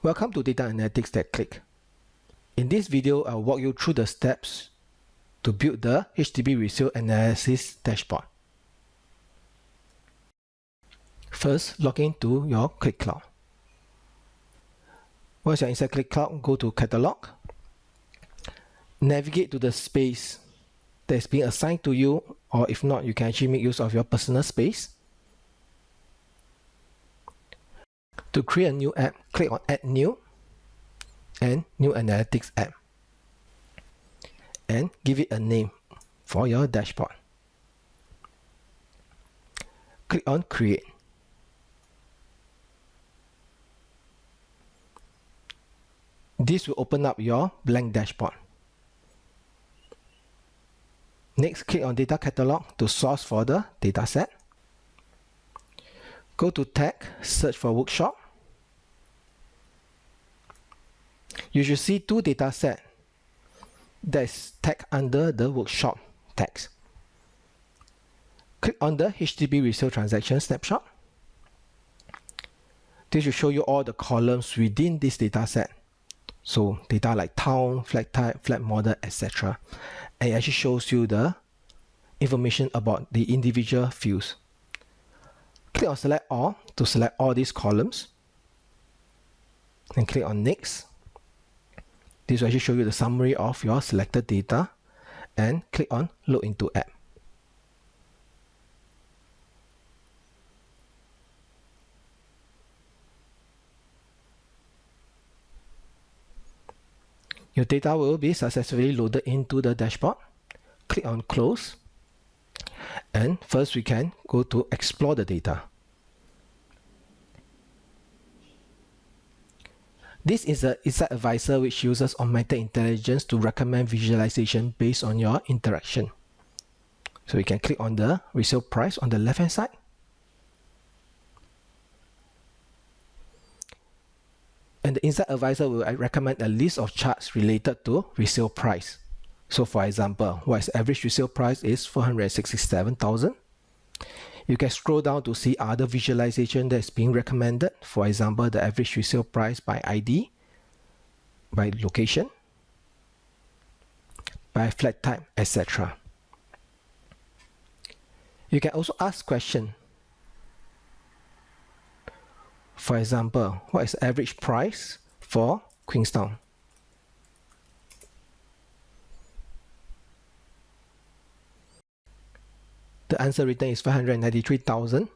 Welcome to Data Analytics That Click. In this video, I'll walk you through the steps to build the HDB Resale Analysis dashboard. First, log into your Click Cloud. Once you're inside Click Cloud, go to Catalog. Navigate to the space that's being assigned to you, or if not, you can actually make use of your personal space. To create a new app, click on Add New and New Analytics App, and give it a name for your dashboard. Click on Create. This will open up your blank dashboard. Next, click on Data Catalog to source for the dataset. Go to Tag, search for Workshop. You should see two datasets that is tagged under the Workshop tags. Click on the HDB Resale Transaction Snapshot. This will show you all the columns within this dataset. So data like town, flat type, flat model, etc. And it actually shows you the information about the individual fields. Click on Select All to select all these columns. And click on Next. This will actually show you the summary of your selected data. And click on Load into App. Your data will be successfully loaded into the dashboard. Click on Close. And first we can go to Explore the data. This is an Insight Advisor which uses augmented intelligence to recommend visualization based on your interaction. So we can click on the resale price on the left hand side. And the Insight Advisor will recommend a list of charts related to resale price. So for example, what is average resale price is 467,000. You can scroll down to see other visualization that's being recommended. For example, the average resale price by ID, by location, by flat type, etc. You can also ask questions. For example, what is the average price for Queenstown? The answer written is 593,000.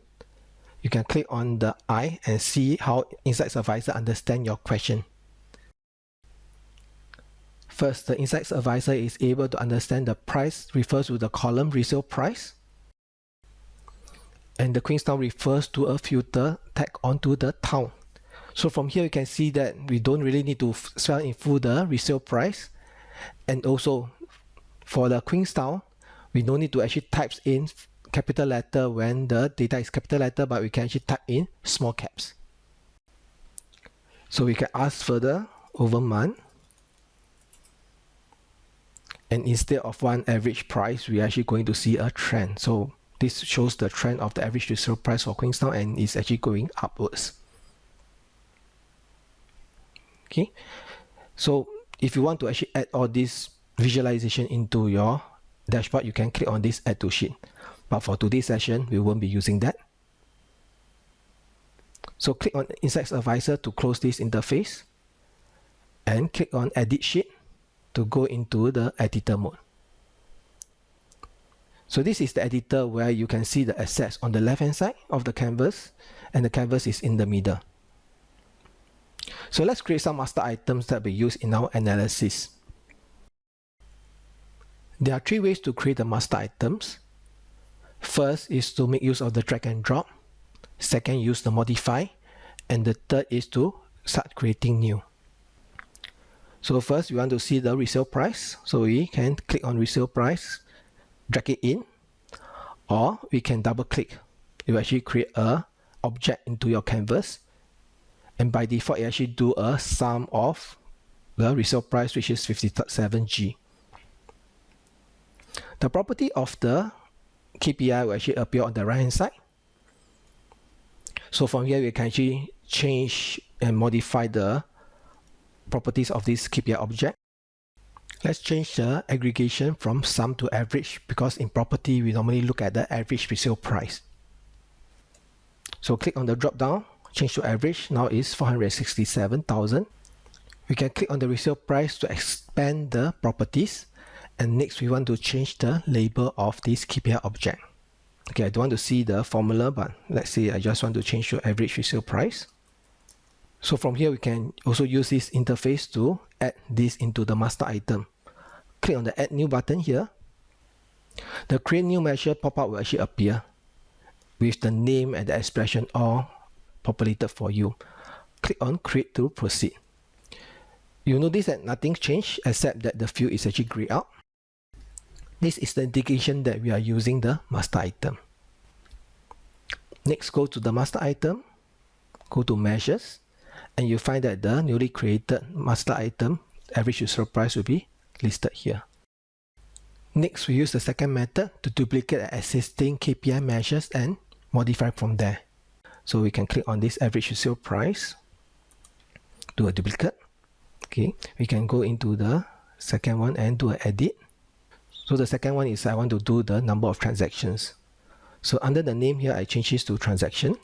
You can click on the eye and see how Insights Advisor understands your question. First, the Insights Advisor is able to understand the price refers to the column resale price. And the Queenstown refers to a filter tag onto the town. So from here you can see that we don't really need to spell in full the resale price. And also for the Queenstown, we don't need to actually type in capital letter when the data is capital letter, but we can actually type in small caps. So we can ask further over month. And instead of one average price, we're actually going to see a trend. So this shows the trend of the average resale price for Queenstown, and it's actually going upwards. Okay, so if you want to actually add all this visualization into your dashboard, you can click on this Add to Sheet. But for today's session, we won't be using that. So click on Insights Advisor to close this interface, and click on Edit Sheet to go into the editor mode. So this is the editor where you can see the assets on the left hand side of the canvas, and the canvas is in the middle. So let's create some master items that we use in our analysis. There are three ways to create the master items. First is to make use of the drag and drop. Second, use the modify. And the third is to start creating new. So first, we want to see the resale price. So we can click on resale price, drag it in, or we can double click. It will actually create a object into your canvas. And by default, it actually do a sum of the resale price, which is 57G. The property of the KPI will actually appear on the right hand side. So from here, we can actually change and modify the properties of this KPI object. Let's change the aggregation from sum to average, because in property we normally look at the average resale price. So click on the drop down, change to average. Now is 467,000. We can click on the resale price to expand the properties, and next we want to change the label of this KPI object. Okay, I don't want to see the formula, but let's say I just want to change to average resale price. So from here we can also use this interface to add this into the master item. Click on the add new button here. The create new measure pop-up will actually appear with the name and the expression all populated for you. Click on create to proceed. You'll notice that nothing changed except that the field is actually grayed out. This is the indication that we are using the master item. Next, go to the master item, go to measures, and you find that the newly created master item average resale price will be listed here. Next, we use the second method to duplicate existing KPI measures and modify from there. So we can click on this average resale price, do a duplicate. Okay, we can go into the second one and do an edit. So the second one is I want to do the number of transactions. So under the name here, I change this to transaction.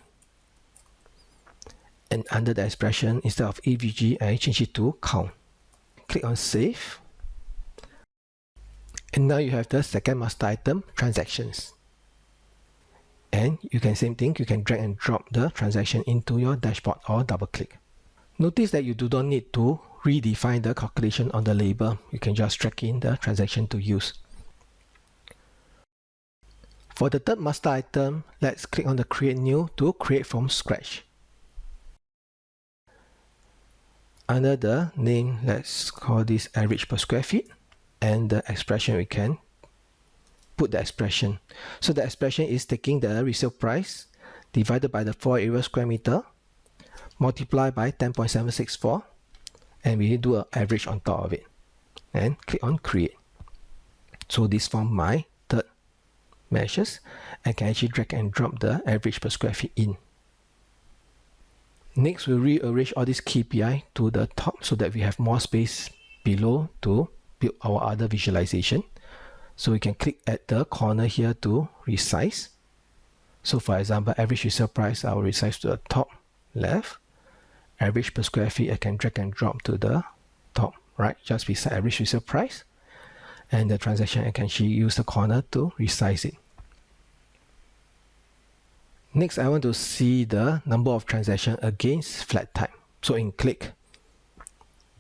And under the expression, instead of AVG, I change it to count. Click on save. And now you have the second master item, transactions. And you can same thing, you can drag and drop the transaction into your dashboard or double click. Notice that you do not need to redefine the calculation on the label. You can just drag in the transaction to use. For the third master item, let's click on the create new to create from scratch. Under the name, let's call this average per square feet, and the expression we can put the expression. So the expression is taking the resale price divided by the floor area square meter, multiply by 10.764, and we do an average on top of it, and click on create. So this form my third measures. I can actually drag and drop the average per square feet in. Next, we'll rearrange all this KPI to the top so that we have more space below to build our other visualization. So we can click at the corner here to resize. So for example, average resale price, I will resize to the top left. Average per square feet, I can drag and drop to the top right, just beside average resale price. And the transaction, I can actually use the corner to resize it. Next, I want to see the number of transactions against flat type. So in click,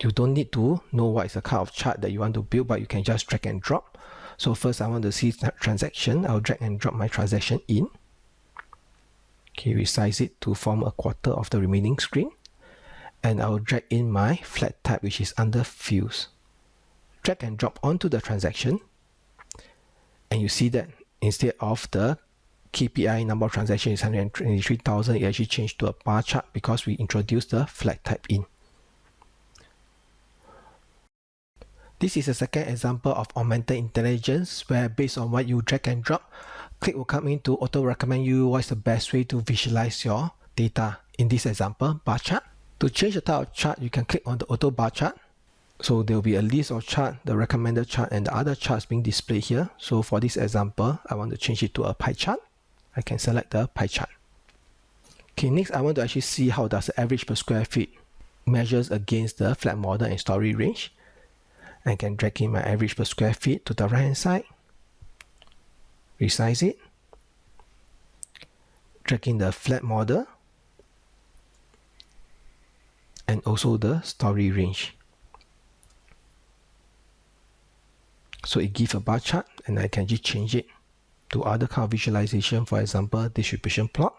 you don't need to know what is the kind of chart that you want to build, but you can just drag and drop. So first, I want to see transaction. I'll drag and drop my transaction in. Okay, resize it to form a quarter of the remaining screen. And I'll drag in my flat type, which is under fields. Drag and drop onto the transaction. And you see that instead of the KPI number of transactions is 123,000, it actually changed to a bar chart because we introduced the flat type in. This is a second example of augmented intelligence, where based on what you drag and drop, Click will come in to auto recommend you what's the best way to visualize your data. In this example, bar chart. To change the type of chart, you can click on the auto bar chart. So there will be a list of chart, the recommended chart, and the other charts being displayed here. So for this example, I want to change it to a pie chart. I can select the pie chart. Okay, next I want to actually see how does the average per square feet measures against the flat model and story range. I can drag in my average per square feet to the right hand side, resize it, drag in the flat model, and also the story range. So it gives a bar chart, and I can just change it to other kind of visualization, for example, distribution plot.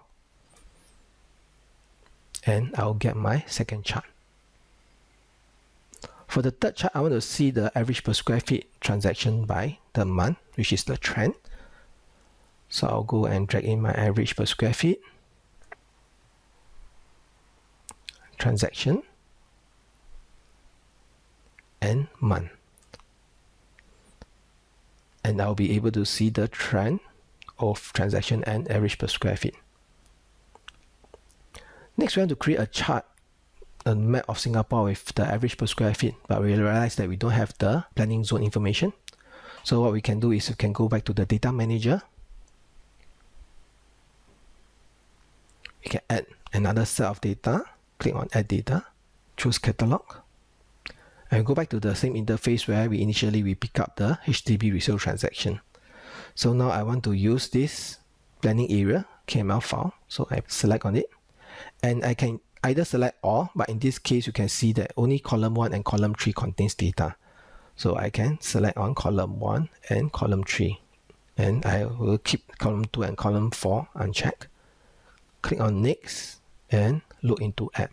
And I'll get my second chart. For the third chart, I want to see the average per square feet transaction by the month, which is the trend. So I'll go and drag in my average per square feet, transaction, and month. And I'll be able to see the trend of transaction and average per square feet. Next, we want to create a chart a map of Singapore with the average per square feet, but we realize that we don't have the planning zone information. So what we can do is we can go back to the data manager. We can add another set of data, click on add data, choose catalog, and go back to the same interface where we initially pick up the HDB resale transaction. So now I want to use this planning area KML file, so I select on it, and I can either select all, but in this case you can see that only column 1 and column 3 contains data. So I can select on column 1 and column 3, and I will keep column 2 and column 4 unchecked. Click on next and look into app.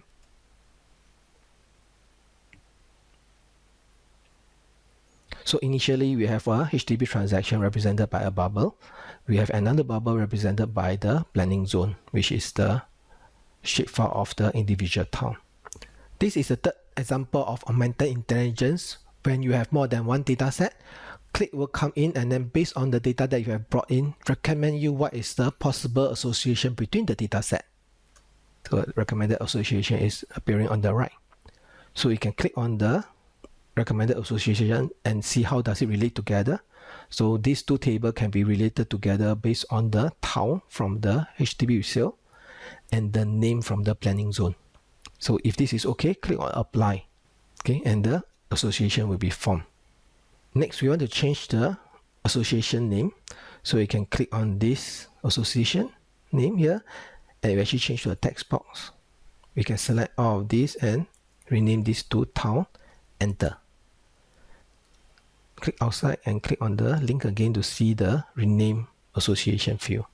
So initially we have a HDB transaction represented by a bubble. We have another bubble represented by the planning zone, which is the shapefile of the individual town. This is a third example of augmented intelligence. When you have more than one data set, Click will come in and then based on the data that you have brought in, recommend you what is the possible association between the data set. So recommended association is appearing on the right. So you can click on the recommended association and see how does it relate together. So these two tables can be related together based on the town from the HDB resale and the name from the planning zone. So if this is okay, click on apply. Okay, and the association will be formed. Next, we want to change the association name. So you can click on this association name here and it will actually change to a text box. We can select all of these and rename this to town, enter. Click outside and click on the link again to see the rename association field.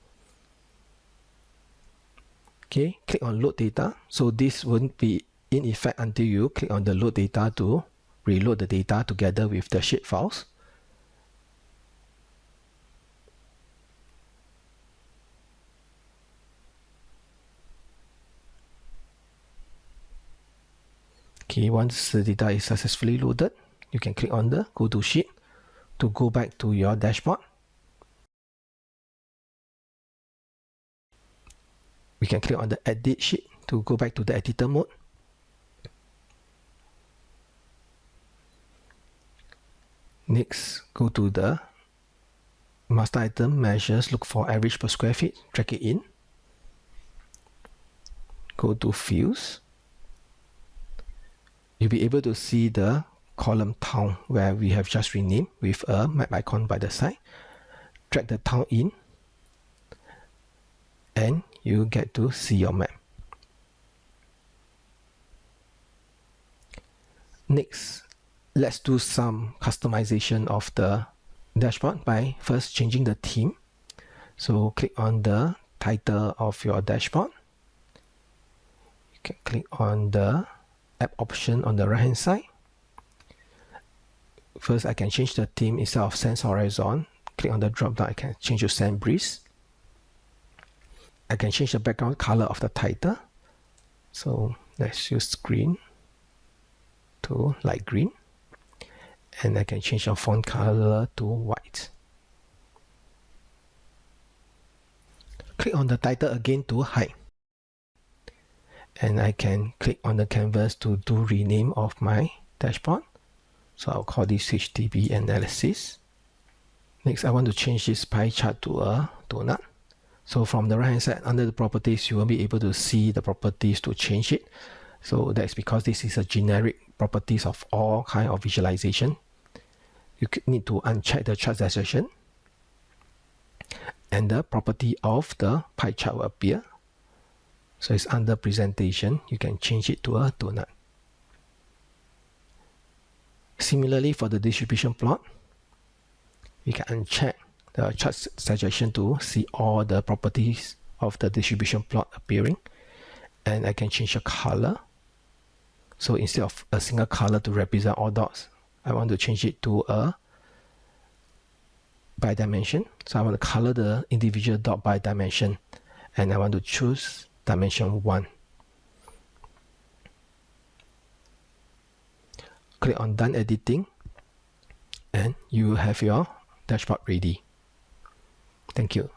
Okay, click on load data. So this won't be in effect until you click on the load data to reload the data together with the shape files. Okay, once the data is successfully loaded, you can click on the go to sheet to go back to your dashboard. We can click on the edit sheet to go back to the editor mode. Next, go to the master item measures, look for average per square feet, drag it in. Go to fields. You'll be able to see the column town where we have just renamed with a map icon by the side. Drag the town in and you get to see your map. Next, let's do some customization of the dashboard by first changing the theme. So click on the title of your dashboard. You can click on the app option on the right hand side. First, I can change the theme. Instead of Sans Horizon, click on the drop down, I can change to Sand Breeze. I can change the background color of the title. So let's use green to light green. And I can change the font color to white. Click on the title again to hide. And I can click on the canvas to do rename of my dashboard. So I'll call this HDB analysis. Next, I want to change this pie chart to a donut. So from the right hand side under the properties, you will be able to see the properties to change it. So that's because this is a generic properties of all kind of visualization. You need to uncheck the chart selection and the property of the pie chart will appear. So it's under presentation. You can change it to a donut. Similarly, for the distribution plot, you can uncheck the chart suggestion to see all the properties of the distribution plot appearing. And I can change the color. So instead of a single color to represent all dots, I want to change it to a by dimension. So I want to color the individual dot by dimension. And I want to choose dimension 1. Click on done editing and you have your dashboard ready. Thank you.